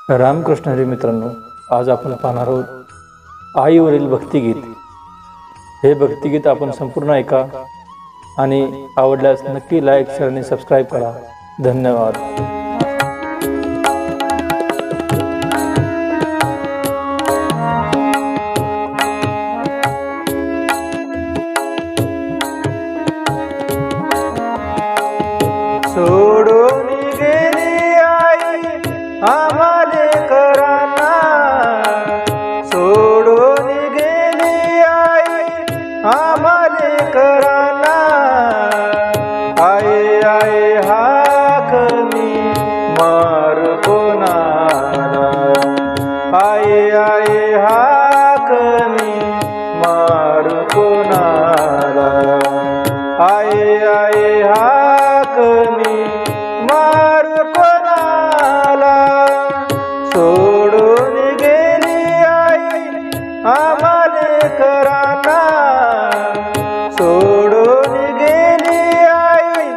रामकृष्ण हरी मित्रांनो, आज आपण पाहणार आहोत आईवरील भक्तिगीत। हे भक्तिगीत आपण संपूर्ण ऐका आणि आवडल्यास नक्की लाईक, शेअर आणि सबस्क्राईब करा। धन्यवाद। सोडून गेली आई आम्हाले कराना, सोडून गेली आई आम्हाले कराना। आई आई हाक मी मार कोणाला, आई आई हाक मी मार कोणाला, आई आई हाक मी मारू कोणाला। सोडून गेली आई आम्हाले कराना, सोडून गेली आई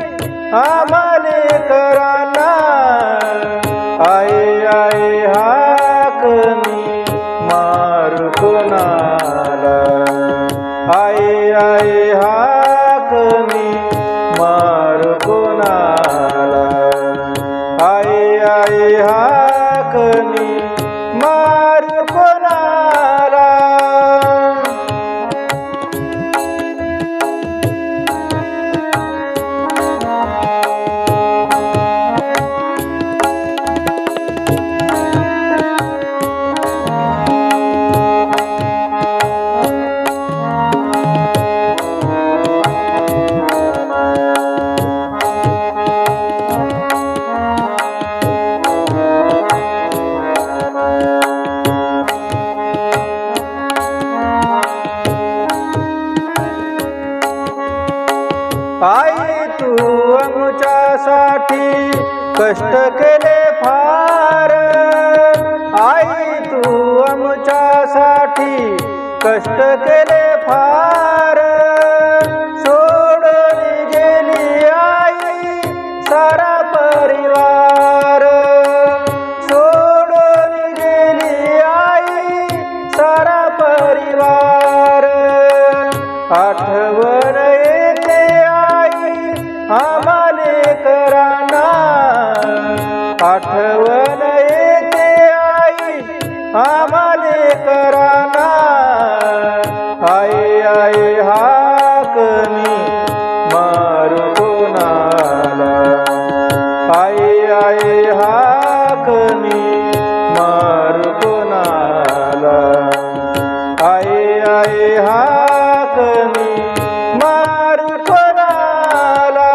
आम्हाले कराना। आई आई हाक मी मारू कोणाला, आई आई हाक मी मारू कोणाला, आई आई हाक मी मारू कोणाला। आई तू आमच्यासाठी कष्ट केले फार, आई तू आमच्यासाठी कष्ट केले फार। सोडून गेली आई सारा परिवार, सोडून गेली आई सारा परिवार। आठवण येते आम्हाले कराना, आठवण येते आई आम्हाले कराना। आई आई हाक मी मारू कोणाला, आई आई हाक मी मारू कोणाला, आई आई हाक मी मारू कोणाला।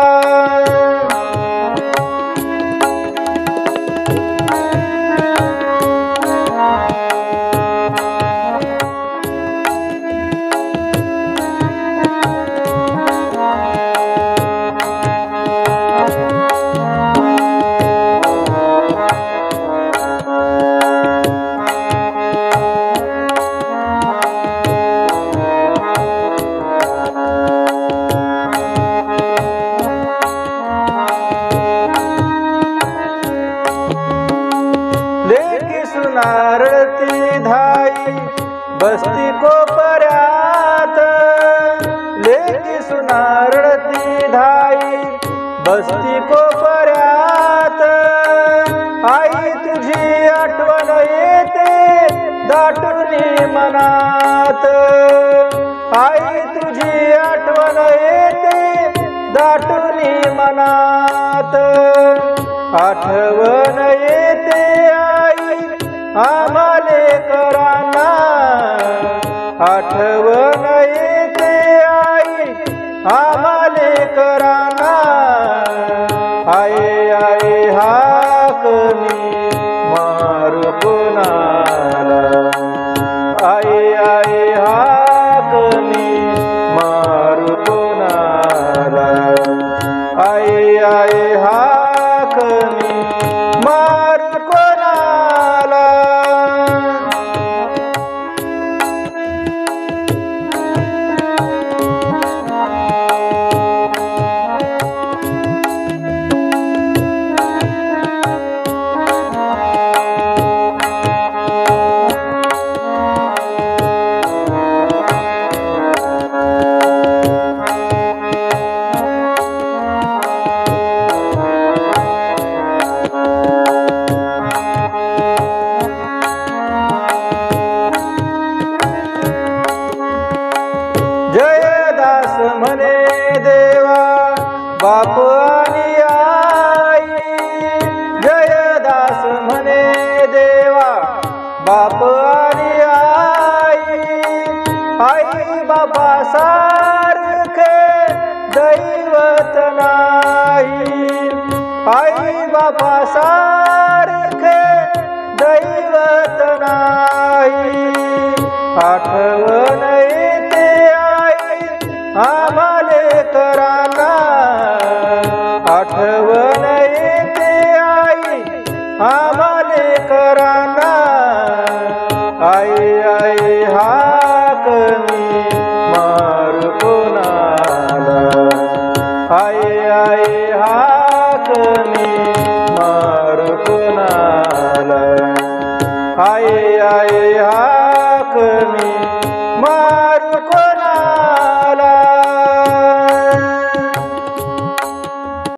लेकी सुनारती धाई बसती कोपऱ्यात, लेकी सुनारती धाई बसती कोपऱ्यात। आई तुझी आठवण येते दाटुनी मनात, आई तुझी आठवण येते दाटुनी मनात। आठवण येते आई आम्हाले कराना, आठवण येते आई आम्हाले कराना। आई आई हाक मी मारू कोणाला, आई आई हाक मी मारू कोणाला, आई आई हाक मी मारू कोणाला। आठवण येते आई आम्हाले कराना, आठवण येते आई आम्हाले कराना.